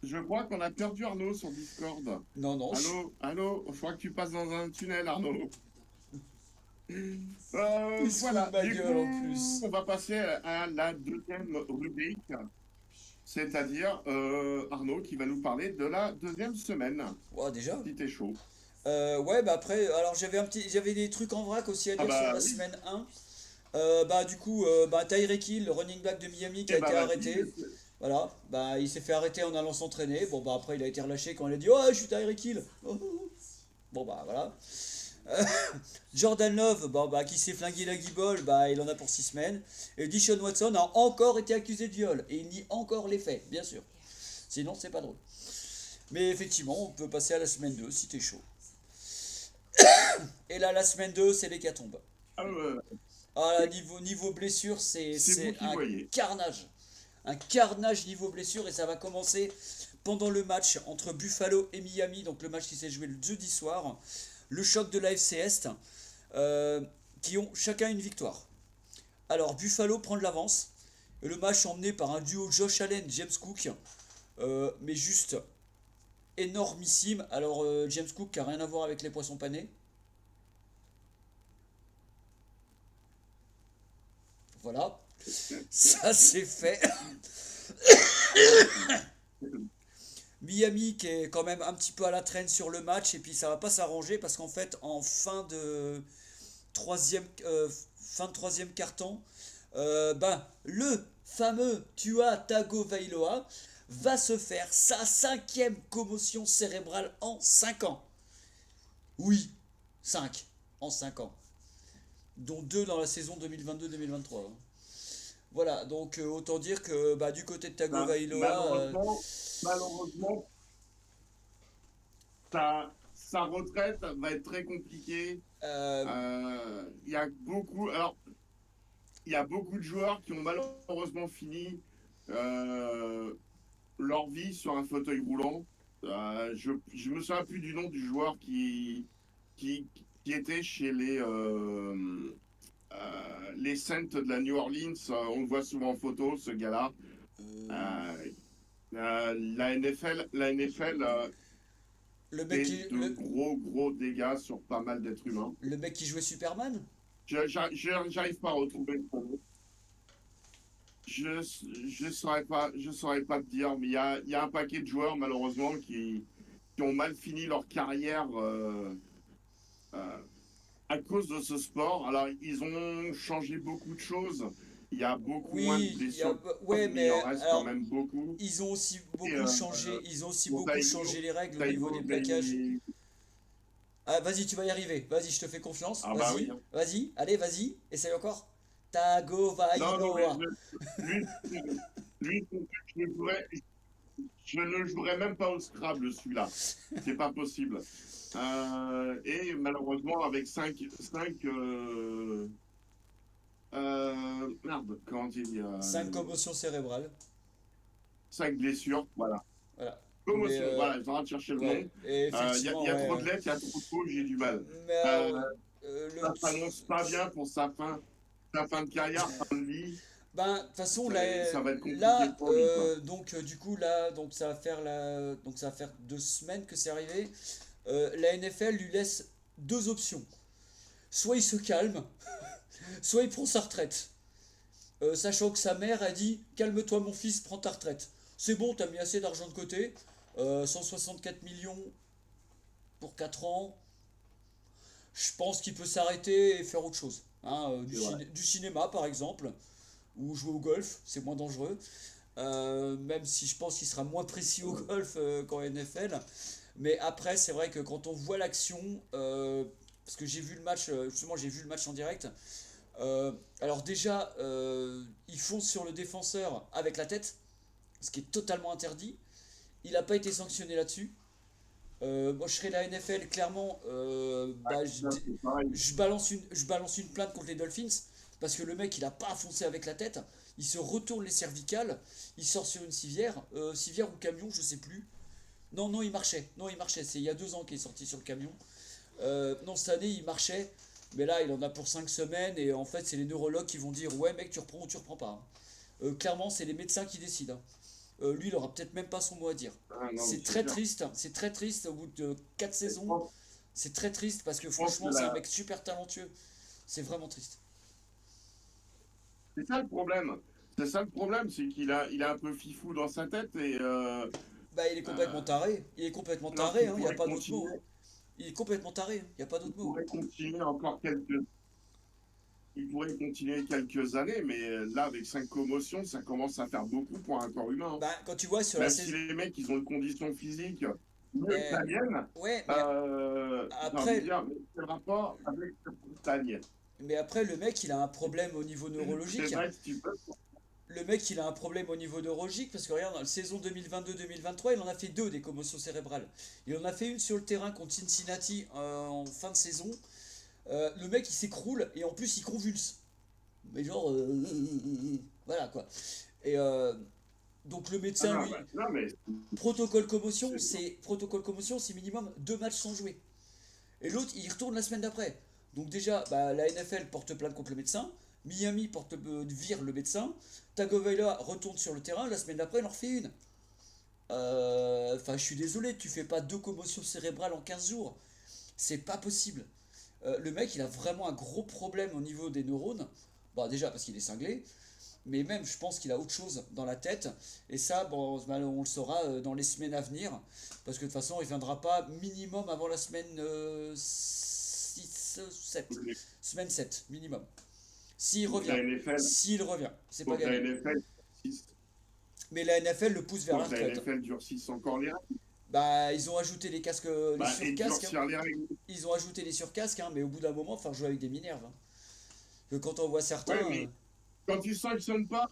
Je crois qu'on a perdu Arnaud sur Discord. Non, non. Allô, allô, je crois que tu passes dans un tunnel, Arnaud. Il se fout de Voilà, ma du gueule en coup, plus. on va passer à la deuxième rubrique, c'est-à-dire Arnaud qui va nous parler de la deuxième semaine, Ouais, déjà. si t'es chaud. Ouais, bah après, alors j'avais des trucs en vrac aussi à Ah dire sur bah la oui, semaine 1. Bah du coup, bah Tyreek Hill, le running back de Miami qui a et bah été vas-y. arrêté. Voilà, bah il s'est fait arrêter en allant s'entraîner. Bon bah après il a été relâché quand il a dit oh je suis Tyreek Hill. Bon bah voilà. Euh, Jordan Love, bon, bah, qui s'est flingué la guibole, bah, il en a pour 6 semaines. Et Dishon Watson a encore été accusé de viol. Et il nie encore les faits, bien sûr. Sinon, c'est pas drôle. Mais effectivement, on peut passer à la semaine 2 si t'es chaud. Et là, la semaine 2 c'est l'hécatombe. Ah, Ah, là, niveau blessure, c'est vous c'est qui un voyez. carnage. Un carnage niveau blessure. Et ça va commencer pendant le match entre Buffalo et Miami. Donc le match qui s'est joué le jeudi soir. Le choc de l'AFC Est. euh, qui ont chacun une victoire. Alors Buffalo prend de l'avance. Et le match emmené par un duo Josh Allen-James Cook. Mais juste énormissime. Alors James Cook qui a rien à voir avec les poissons panés. Voilà. Ça c'est fait. Miami qui est quand même un petit peu à la traîne sur le match. Et puis ça va pas s'arranger parce qu'en fait en troisième, fin de troisième quart-temps, ben, le fameux Tua Tagovailoa va se faire sa cinquième commotion cérébrale en 5 ans. Oui, 5 en 5 ans. Dont 2 dans la saison 2022-2023. Voilà, donc autant dire que bah, du côté de Ben, Tagovailoa, malheureusement, sa retraite va être très compliquée. euh, Il y a beaucoup. Alors, il y a beaucoup de joueurs qui ont malheureusement fini euh, leur vie sur un fauteuil roulant. Je me souviens plus du nom du joueur qui, qui était chez les Saints de la New Orleans. On le voit souvent en photo, ce gars-là. euh, Euh, la NFL le, mec fait qui, de gros dégâts sur pas mal d'êtres humains. le mec qui jouait Superman. J'arrive pas à retrouver son nom. Je saurais pas te dire, mais il y a un paquet de joueurs malheureusement qui ont mal fini leur carrière euh, à cause de ce sport. Alors ils ont changé beaucoup de choses. Il y a beaucoup moins de Oui, blessures, ouais, mais il en mais reste quand alors même beaucoup. ils ont aussi Et beaucoup changé, ils ont aussi bon, beaucoup changé les règles au niveau des plaquages. Taïwo, Ah, vas-y, tu vas y arriver. Vas-y, je te fais confiance. ah bah oui, Vas-y, hein. vas-y, allez, vas-y. Essaye encore. Non, non, mais Tagovailoa. lui, lui, je ne jouerai même pas au Scrabble, celui-là. C'est pas possible. Et malheureusement, avec 5 merde, comment on dit, 5 commotions cérébrales. 5 blessures, voilà. Voilà. Mais Commotion, voilà, j'ai en train de chercher le nom. ouais, et Il y effectivement, a ouais. trop de lettres, il y a trop de mots, j'ai du mal. Mais Euh, le Ça s'annonce pas bien pour sa fin de carrière, fin de vie. ben, de toute façon, là, Ça va être compliqué là pour lui, quoi. du coup, là, donc ça va faire 2 semaines que c'est arrivé. La NFL lui laisse deux options. Soit il se calme, soit il prend sa retraite. Sachant que sa mère a dit calme-toi mon fils, prends ta retraite. C'est bon, t'as mis assez d'argent de côté. 164 millions pour 4 ans. Je pense qu'il peut s'arrêter et faire autre chose. Hein, C'est vrai. du cinéma par exemple, ou jouer au golf, c'est moins dangereux. Même si je pense qu'il sera moins précis au golf qu'en NFL. Mais après, c'est vrai que quand on voit l'action, parce que j'ai vu le match, justement, j'ai vu le match en direct. Alors déjà, il fonce sur le défenseur avec la tête, ce qui est totalement interdit. Il n'a pas été sanctionné là-dessus. Moi, je serais la NFL, clairement, bah, Ça, c'est pareil. je balance une plainte contre les Dolphins, parce que le mec, il a pas foncé avec la tête, il se retourne les cervicales, il sort sur une civière, civière ou camion, je sais plus. Non, non, il marchait, c'est il y a 2 ans qu'il est sorti sur le camion. Non, cette année, il marchait, mais là, il en a pour 5 semaines, et en fait, c'est les neurologues qui vont dire, ouais, mec, tu reprends ou tu reprends pas. Hein. Clairement, c'est les médecins qui décident. Hein. lui, il aura peut-être même pas son mot à dire. Ah, non, mais C'est c'est très clair. triste, c'est très triste au bout de 4 Je saisons. pense, C'est très triste parce que je pense que franchement, c'est un mec super talentueux. C'est vraiment triste. c'est ça le problème. C'est ça le problème, c'est il a un peu fifou dans sa tête et Bah, il est complètement euh, taré. Il est complètement alors taré, qu'il hein, il n'y a pourrait pas d'autre mot, continuer, hein. Il est complètement taré, il n'y a pas il d'autre mot. pourrait continuer encore quelques, il pourrait continuer quelques années, mais là, avec 5 commotions, ça commence à faire beaucoup pour un corps humain, hein. Bah, quand tu vois sur la Même si saison. les mecs, ils ont une condition physique mieux que Mais, la mienne, ouais, mais j'ai envie de après, dire, mais quel rapport avec la montagne? le mec, il a un problème au niveau C'est neurologique. vrai, si tu veux. Le mec, il a un problème au niveau neurologique parce que regarde, dans la saison 2022-2023, il en a fait deux des commotions cérébrales. Il en a fait une sur le terrain contre Cincinnati en fin de saison. Le mec, il s'écroule et en plus, il convulse. Mais genre, voilà quoi. Et donc le Ah médecin, non, lui, bah, non, mais c'est protocole commotion, c'est minimum 2 matchs sans jouer. Et l'autre, il y retourne la semaine d'après. Donc déjà, bah, la NFL porte plainte contre le médecin. Miami vire le médecin. Tagovailoa retourne sur le terrain. La semaine d'après, il en refait une. Enfin, je suis désolé, tu fais pas 2 commotions cérébrales en 15 jours. C'est pas possible. Le mec, il a vraiment un gros problème au niveau des neurones. Bon, déjà parce qu'il est cinglé. Mais même, je pense qu'il a autre chose dans la tête. Et ça, bon, on le saura dans les semaines à venir. Parce que de toute façon, il viendra pas minimum avant la semaine 6, 7. Semaine 7, minimum. S'il faut que revient. la NFL, S'il revient. C'est faut pas que la gagné. NFL durcisse, Mais la NFL le pousse vers faut la que la retraite. NFL durcisse encore les règles. Bah, ils ont ajouté les casques, les Bah, et surcasques, hein. durcir les règles. Ils ont ajouté les surcasques, hein, mais au bout d'un moment, faut jouer avec des minerves, hein. Que quand on voit certains. Ouais, mais quand tu sanctionnes pas,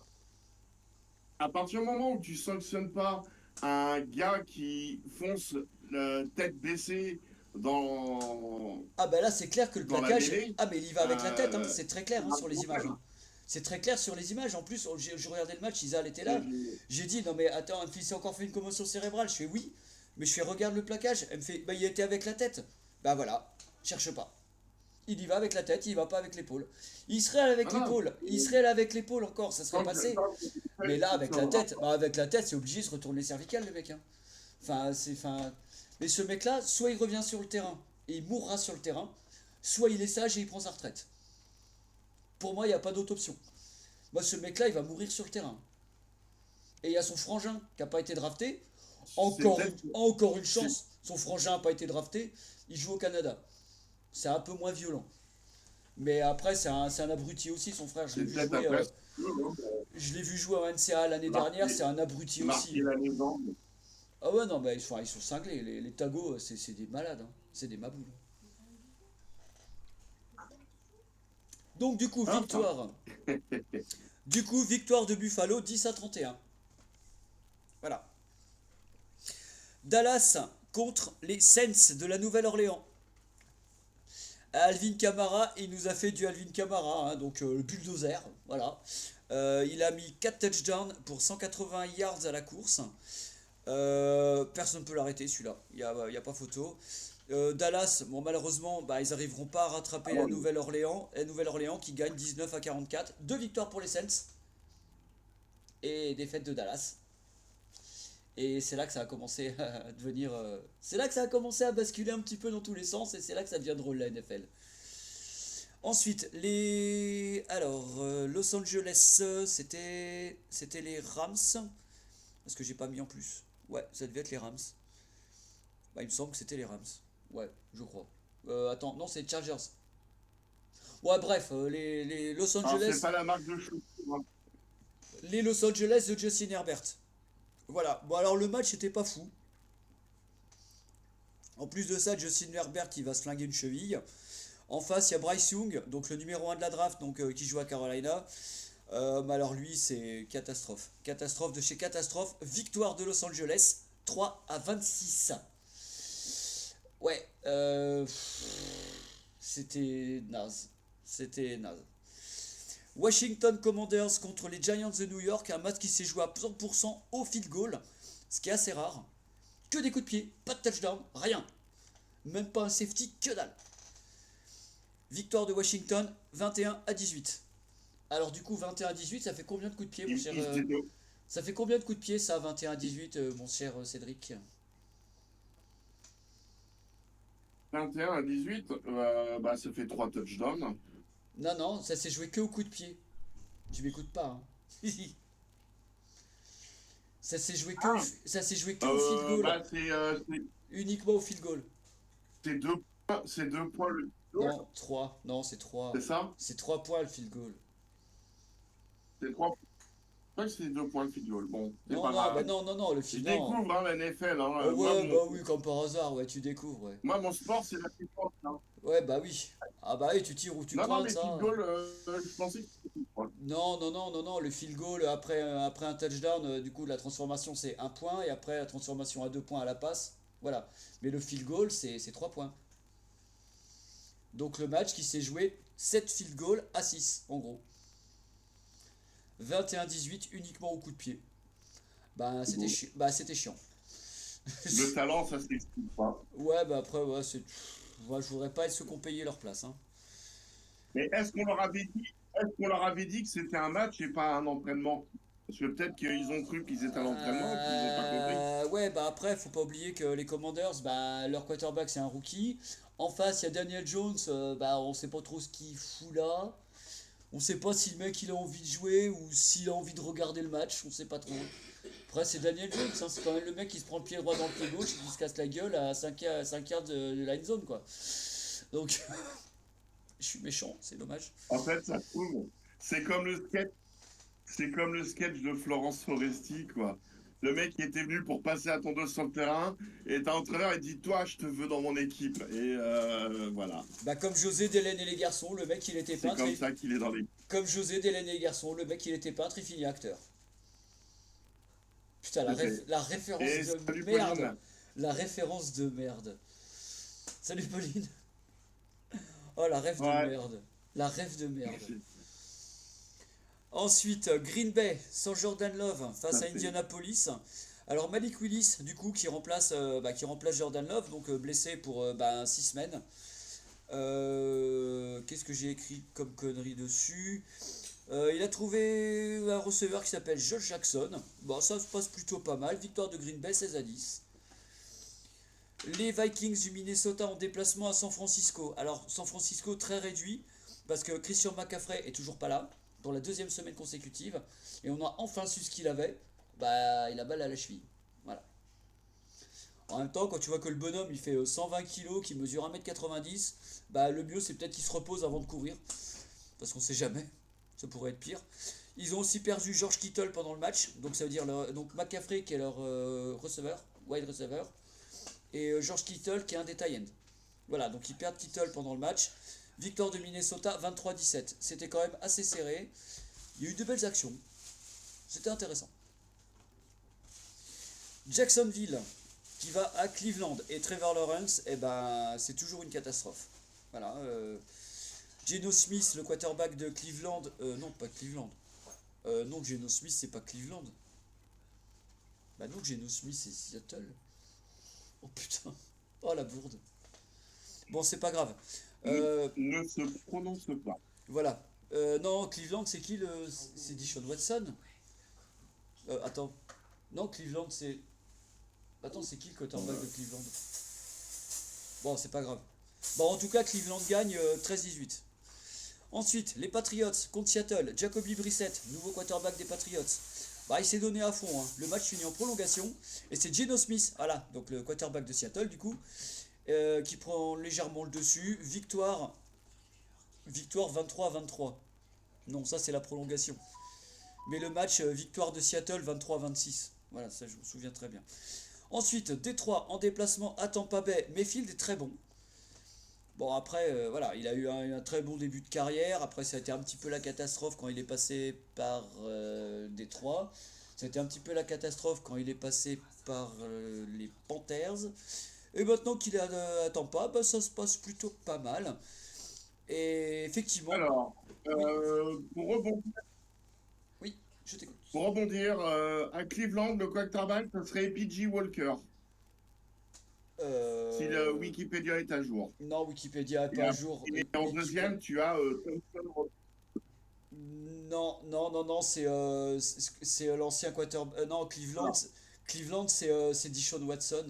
à partir du moment où tu sanctionnes pas un gars qui fonce tête baissée dans, Ah bah là c'est clair que le dans la plaquage. mêlée, Ah mais il y va avec la tête, hein. euh, C'est très clair c'est hein, un sur les images, hein. problème. C'est très clair sur les images. En plus, je regardais le match, Isal était là. Et- J'ai dit non mais attends, il s'est encore fait une commotion cérébrale. Je fais oui, mais je fais regarde le plaquage. Elle me fait bah il était avec la tête. Bah voilà, cherche pas. Il y va avec la tête, il y va pas avec l'épaule. Il serait allé avec Ah non, l'épaule, il serait allé avec l'épaule encore, ça serait tant que, passé. tant que tu Mais fais là avec la ce tête, rapport, bah avec la tête c'est obligé de se retourner cervical le mec, hein. Enfin. Mais ce mec-là, soit il revient sur le terrain et il mourra sur le terrain, soit il est sage et il prend sa retraite. Pour moi, il n'y a pas d'autre option. Moi, ce mec-là, il va mourir sur le terrain. Et il y a son frangin qui n'a pas été drafté. c'est peut-être, Encore une c'est chance, son frangin n'a pas été drafté. Il joue au Canada. C'est un peu moins violent. Mais après, c'est un abruti aussi, son frère. c'est peut-être après, Je l'ai vu jouer en NCAA l'année dernière. C'est marquer, un abruti aussi. marquer la légende. Ah ouais, non, mais ils sont cinglés. Les tagos, c'est des malades, hein. C'est des maboules. Donc, du coup, Hein, hein. victoire. Du coup, victoire de Buffalo, 10-31. Voilà. Dallas contre les Saints de la Nouvelle-Orléans. Alvin Kamara, il nous a fait du Alvin Kamara, hein, donc le bulldozer, voilà. Il a mis 4 touchdowns pour 180 yards à la course. Personne ne peut l'arrêter celui-là, il y a pas photo. Dallas, bon, malheureusement, bah, ils n'arriveront pas à rattraper la Alors, Nouvelle-Orléans. La Nouvelle-Orléans qui gagne 19-44. 2 victoires pour les Saints et défaite de Dallas. Et c'est là que ça a commencé à devenir. C'est là que ça a commencé à basculer un petit peu dans tous les sens et c'est là que ça devient drôle la NFL. Ensuite, Los Angeles, c'était les Rams. Parce que j'ai pas mis en plus. Ouais, ça devait être les Rams. Bah, il me semble que c'était les Rams. Ouais, je crois. Attends, non, c'est les Chargers. Ouais, bref, les Los alors, c'est Angeles. pas la marque de chaussures, hein. Les Los Angeles de Justin Herbert. Voilà. Bon, alors le match était pas fou. En plus de ça, Justin Herbert, il va se flinguer une cheville. En face, il y a Bryce Young, donc le numéro 1 de la draft, donc, qui joue à Carolina. Mais alors lui, c'est catastrophe. Catastrophe de chez catastrophe. Victoire de Los Angeles, 3-26. Ouais, c'était naze. C'était naze. Washington Commanders contre les Giants de New York, un match qui s'est joué à 100% au field goal, ce qui est assez rare. Que des coups de pied, pas de touchdown, rien. Même pas un safety, que dalle. Victoire de Washington, 21-18. Alors du coup, 21-18, ça fait combien de coups de pied, mon Ils, cher ils étaient, Ça fait combien de coups de pied ça, 21-18, mon cher Cédric? 21-18, bah, ça fait 3 touchdowns. Non, non, ça s'est joué que au coup de pied. Tu m'écoutes pas, hein. Ah, Ça s'est joué que au field goal. bah, Uniquement au field goal. c'est 2 points le goal, Non, 3. Non, c'est c'est 3. ça? C'est 3 points le field goal. C'est 3 points, c'est 2 points le field goal. Bon, c'est Non, pas non, bah grave. non, non, non, le Je field. Non. découvre hein, la NFL. Hein. Oh ouais, bah oui, comme par hasard, ouais, tu découvres, ouais. Moi, mon sport, c'est la défense. Hein. Ouais, bah oui. Ah bah oui, tu tires ou tu Non, non, pointes, mais field ça. goal, je pensais que c'était 3 points. Non, non, non, non, non, le field goal après un touchdown, du coup, la transformation c'est un point, et après la transformation à 2 points à la passe, voilà. Mais le field goal, c'est 3 points. Donc le match qui s'est joué 7 field goals à 6 en gros. 21-18 uniquement au coup de pied. Bah, c'était chiant. Le talent, ça s'explique pas. Ouais, bah après, ouais, c'est. Moi, je voudrais pas être ceux qui ont payé leur place, hein. Mais est-ce qu'on leur avait dit que c'était un match et pas un entraînement? Parce que peut-être qu'ils ont cru qu'ils étaient à l'entraînement et puis ils n'ont pas compris. Ouais, bah après, faut pas oublier que les Commanders, bah, leur quarterback c'est un rookie. En face, il y a Daniel Jones, bah, on sait pas trop ce qu'il fout là. On sait pas si le mec il a envie de jouer ou s'il a envie de regarder le match, on sait pas trop. Après, c'est Daniel Jones, hein, c'est quand même le mec qui se prend le pied droit dans le pied gauche et qui se casse la gueule à 5 yards de la end zone, quoi. Donc, je suis méchant, c'est dommage. En fait, ça se trouve, c'est comme le sketch, c'est comme le sketch de Florence Foresti, quoi. Le mec qui était venu pour passer à ton dos sur le terrain et t'as entraîneur, il dit, toi, je te veux dans mon équipe. Et voilà. Bah, comme José, Délène et les garçons, le mec il était C'est peintre. comme ça qu'il est dans l'équipe. Comme José, Délène et les garçons, le mec il était peintre, il finit acteur. Putain, Je sais. la référence Et de salut merde. Pauline. La référence de merde. Salut Pauline. Oh, la rêve de Ouais. merde. La rêve de merde. C'est- Ensuite, Green Bay, sans Jordan Love face Ça, à c'est. Indianapolis. Alors Malik Willis, du coup, qui remplace Jordan Love, donc blessé pour 6 semaines. Qu'est-ce que j'ai écrit comme connerie dessus? Il a trouvé un receveur qui s'appelle Josh Jackson. Bon, ça se passe plutôt pas mal. Victoire de Green Bay 16-10. Les Vikings du Minnesota en déplacement à San Francisco. Alors, San Francisco très réduit parce que Christian McCaffrey est toujours pas là pour la deuxième semaine consécutive. Et on a enfin su ce qu'il avait. Bah, il a balle à la cheville. Voilà. En même temps, quand tu vois que le bonhomme il fait 120 kilos, qu'il mesure 1m90, bah le mieux c'est peut-être qu'il se repose avant de courir. Parce qu'on sait jamais. Ça pourrait être pire. Ils ont aussi perdu George Kittle pendant le match. Donc ça veut dire donc McCaffrey qui est leur receveur, wide receiver. Et George Kittle qui est un des tie ends. Voilà, donc ils perdent Kittle pendant le match. Victoire de Minnesota 23-17. C'était quand même assez serré. Il y a eu de belles actions. C'était intéressant. Jacksonville qui va à Cleveland et Trevor Lawrence, eh ben, c'est toujours une catastrophe. Voilà. Geno Smith, le quarterback de Cleveland. Non, pas Cleveland. Non, Geno Smith, c'est pas Cleveland. Bah non, Geno Smith, c'est Seattle. Oh putain. Oh la bourde. Bon, c'est pas grave. Euh, Ne se prononce pas. voilà. Non, Cleveland, c'est qui le. C'est Deshaun Watson. Attends. Non, Cleveland, c'est. Attends, c'est qui le quarterback de Cleveland? Bon, c'est pas grave. Bon, en tout cas, Cleveland gagne 13-18. Ensuite, les Patriots contre Seattle. Jacoby Brissett, nouveau quarterback des Patriots. Bah, il s'est donné à fond, hein. Le match finit en prolongation. Et c'est Geno Smith, voilà, donc le quarterback de Seattle, du coup, qui prend légèrement le dessus. Victoire 23-23. Non, ça c'est la prolongation. Mais le match, victoire de Seattle 23-26. Voilà, ça je me souviens très bien. Ensuite, Détroit en déplacement à Tampa Bay. Mayfield est très bon. Bon, après, voilà, il a eu un très bon début de carrière. Après, ça a été un petit peu la catastrophe quand il est passé par Détroit. Ça a été un petit peu la catastrophe quand il est passé par les Panthers. Et maintenant qu'il est à Tampa, bah, ça se passe plutôt pas mal. Et effectivement, Alors, oui, oui, je t'écoute. pour rebondir à Cleveland, le quarterback, ce serait PG Walker, si le Euh, Wikipédia est à jour. non, Wikipédia est Et, pas à jour. et en deuxième, tu as Thompson. Non, non, non, non, c'est l'ancien quarterback. Non, Cleveland, Alors, Cleveland c'est Deshaun Watson,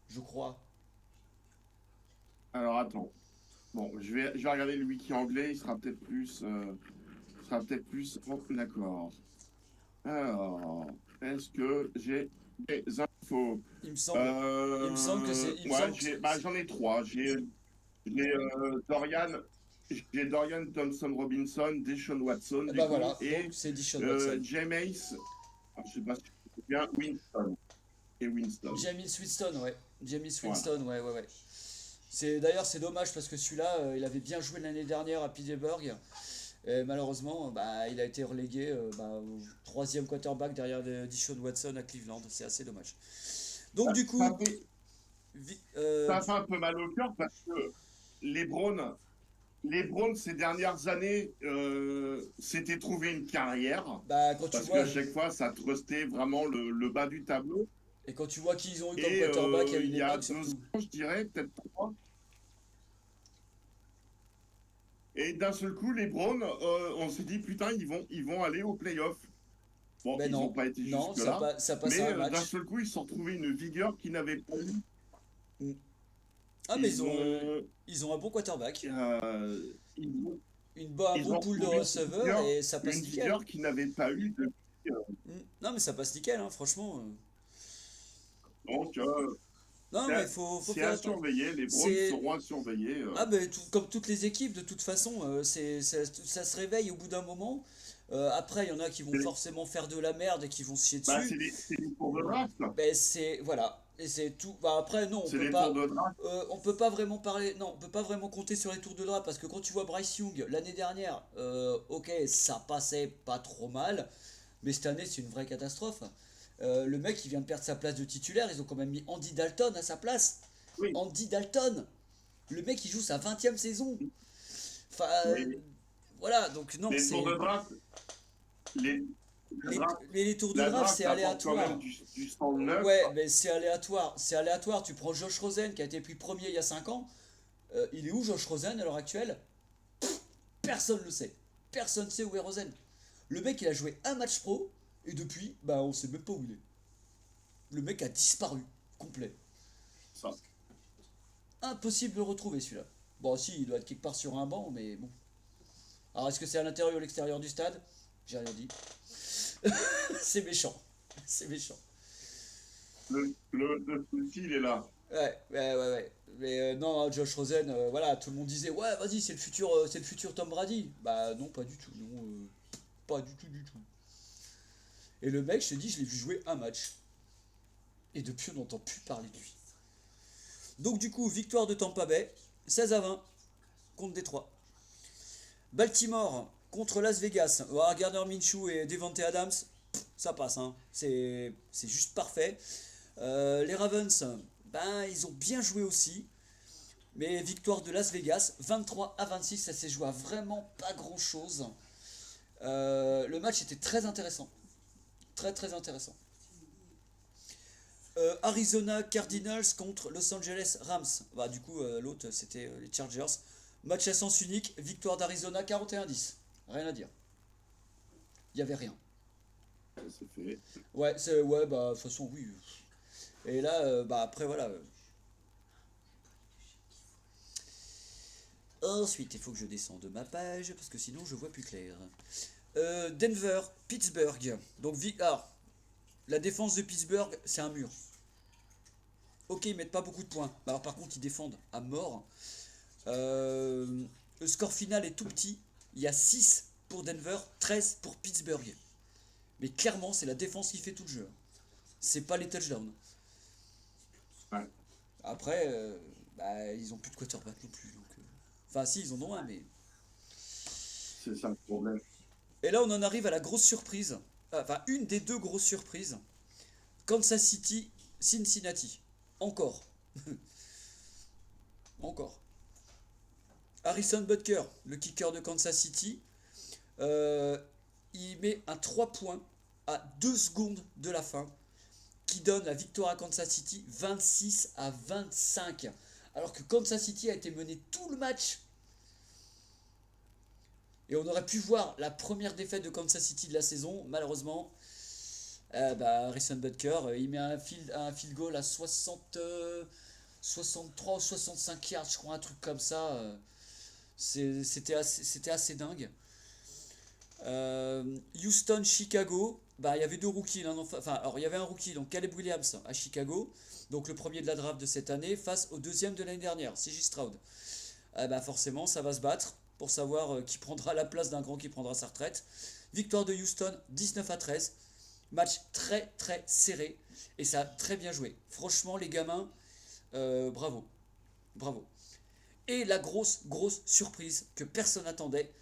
je crois. alors, attends. Bon, je vais regarder le wiki anglais, il sera peut-être plus d'accord. Alors, est-ce que j'ai des infos? Il me semble, il me Ouais, semble que j'en ai trois. J'ai Dorian Thompson Robinson, Deshaun Watson, du bah coup, voilà, donc et c'est Deshaun Watson. Jameis, alors, je sais pas si c'est bien, Winston. Et Winston. Jameis Winston, ouais. Jameis Voilà. Winston, ouais, ouais, ouais. C'est dommage parce que celui-là, il avait bien joué l'année dernière à Pittsburgh. Et malheureusement, bah, il a été relégué au troisième quarterback derrière Deshaun Watson à Cleveland. C'est assez dommage. Donc du Ça coup, fait, vi- euh, ça fait un peu mal au cœur parce que les Browns, les Browns ces dernières années, s'étaient trouvé une carrière bah, quand tu parce vois qu'à chaque fois, ça trustait vraiment le bas du tableau. et quand tu vois qui ils ont eu comme Et quarterback à il une y a époque 2 surtout. ans, je dirais, peut-être 3. Et d'un seul coup, les Browns, on s'est dit, putain, ils vont aller aux playoffs. Bon, Ben ils n'ont non, pas été non, jusque-là, ça passe mais à un d'un match. seul coup, ils se sont retrouvés une vigueur qu'ils n'avaient pas eu. Mm. Ah mais Ils ont, ils ont un bon quarterback, euh, ils ont, un ils bon ont pool de retrouvé receveurs et ça passe une nickel, hein. vigueur qu'ils n'avaient pas eu depuis. Mm. Non mais ça passe nickel, hein, franchement. Donc, Non mais faut c'est faire à attention. surveiller. Les Browns C'est seront à surveiller. Ah ben comme toutes les équipes de toute façon, ça se réveille au bout d'un moment. Après il y en a qui vont forcément faire de la merde et qui vont se chier Bah, dessus. c'est les tours de draft. Ben c'est voilà et c'est tout. Bah après non C'est les tours de draft. on peut pas vraiment parler non on peut pas vraiment compter sur les tours de draft parce que quand tu vois Bryce Young l'année dernière, ok ça passait pas trop mal, mais cette année c'est une vraie catastrophe. Le mec il vient de perdre sa place de titulaire, ils ont quand même mis Andy Dalton à sa place. Oui, Andy Dalton, le mec il joue sa 20e saison. Enfin mais voilà donc non les tours c'est de draft, les, les, les tours de la draft draft c'est apporte quand même aléatoire. du sang neuf. Ouais, mais c'est aléatoire. C'est aléatoire. Tu prends Josh Rosen qui a été pris premier il y a 5 ans. Il est où Josh Rosen à l'heure actuelle? Personne ne le sait. Personne ne sait où est Rosen. Le mec il a joué un match pro et depuis, bah on sait même pas où il est. Le mec a disparu. Complet. Ça. Impossible de le retrouver celui-là. Bon, si, il doit être quelque part sur un banc, mais bon. Alors est-ce que c'est à l'intérieur ou à l'extérieur du stade? J'ai rien dit. C'est méchant. C'est méchant. Le souci, il est là. Ouais, ouais, ouais, ouais. Mais non, Josh Rosen, voilà, tout le monde disait, ouais, vas-y, c'est le futur Tom Brady. Bah non, pas du tout, non, pas du tout, du tout. Et le mec, je te dis, je l'ai vu jouer un match. Et depuis, on n'entend plus parler de lui. Donc du coup, victoire de Tampa Bay, 16-20 contre Détroit. Baltimore contre Las Vegas. Voilà, Gardner Minshew et Devante Adams, ça passe, hein. C'est juste parfait. Les Ravens, ben, ils ont bien joué aussi. Mais victoire de Las Vegas, 23-26, ça s'est joué à vraiment pas grand chose. Le match était très intéressant. Très très intéressant. Arizona Cardinals contre Los Angeles Rams. Bah, du coup, l'autre c'était les Chargers. Match à sens unique, victoire d'Arizona 41-10. Rien à dire. Il n'y avait rien. C'est fait. Ouais, bah, de toute façon, oui. Et là, bah, après, voilà. Ensuite, il faut que je descende de ma page parce que sinon je vois plus clair. Denver, Pittsburgh. Donc, alors, la défense de Pittsburgh, c'est un mur. Ok, ils mettent pas beaucoup de points. Alors, par contre, ils défendent à mort. Le score final est tout petit. Il y a 6 pour Denver, 13 pour Pittsburgh. Mais clairement, c'est la défense qui fait tout le jeu. C'est pas les touchdowns. Ouais, Après, bah, ils ont plus de quarterback non plus. Donc, enfin, si, ils en ont un, mais. c'est ça le problème. Et là, on en arrive à la grosse surprise. Enfin, une des deux grosses surprises. Kansas City, Cincinnati. Encore. Encore. Harrison Butker, le kicker de Kansas City, euh, il met un 3 points à 2 secondes de la fin qui donne la victoire à Kansas City 26-25. Alors que Kansas City a été mené tout le match. Et on aurait pu voir la première défaite de Kansas City de la saison. Malheureusement, Harrison Butker, il met un field goal à 63 ou 65 yards, je crois, un truc comme ça. C'était assez dingue. Houston, Chicago, bah, il y avait deux rookies. Enfin, alors, il y avait un rookie, donc Caleb Williams à Chicago, donc le premier de la draft de cette année, face au deuxième de l'année dernière, CJ Stroud. Bah, forcément, ça va se battre pour savoir qui prendra la place d'un grand qui prendra sa retraite. Victoire de Houston, 19-13. Match très très serré et ça a très bien joué. Franchement, les gamins, bravo. Bravo. Et la grosse surprise que personne n'attendait,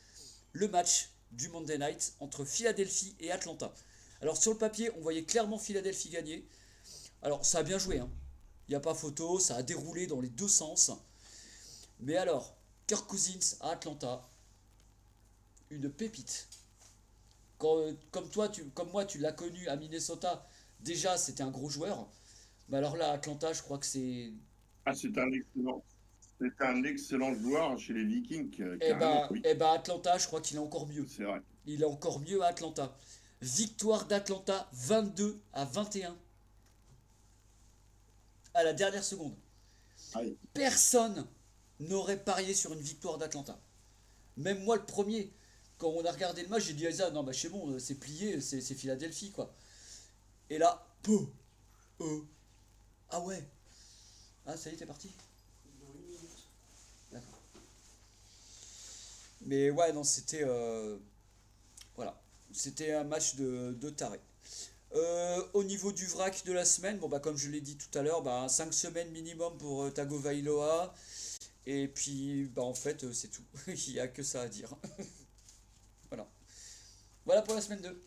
le match du Monday Night entre Philadelphie et Atlanta. Alors sur le papier, on voyait clairement Philadelphie gagner. Alors ça a bien joué, hein. Il n'y a pas photo, ça a déroulé dans les deux sens. Mais alors, Kirk Cousins à Atlanta, une pépite. Comme moi, tu l'as connu à Minnesota, déjà c'était un gros joueur. Mais alors là, à Atlanta, je crois que c'est. Ah, c'est un excellent joueur chez les Vikings, carrément, oui. Atlanta, je crois qu'il est encore mieux. C'est vrai. Il est encore mieux à Atlanta. Victoire d'Atlanta 22-21 à la dernière seconde. Aïe. Personne n'aurait parié sur une victoire d'Atlanta. Même moi le premier. Quand on a regardé le match, j'ai dit à Isa, non bah c'est bon, c'est plié, c'est Philadelphie quoi. Et là, pouf, ah ouais. Ah ça y est, t'es parti. D'accord. Mais ouais, non, c'était voilà, c'était un match de taré. Au niveau du vrac de la semaine, bon bah comme je l'ai dit tout à l'heure, bah 5 semaines minimum pour Tagovailoa. Et puis bah en fait c'est tout. Il n'y a que ça à dire. Voilà. Voilà pour la semaine 2.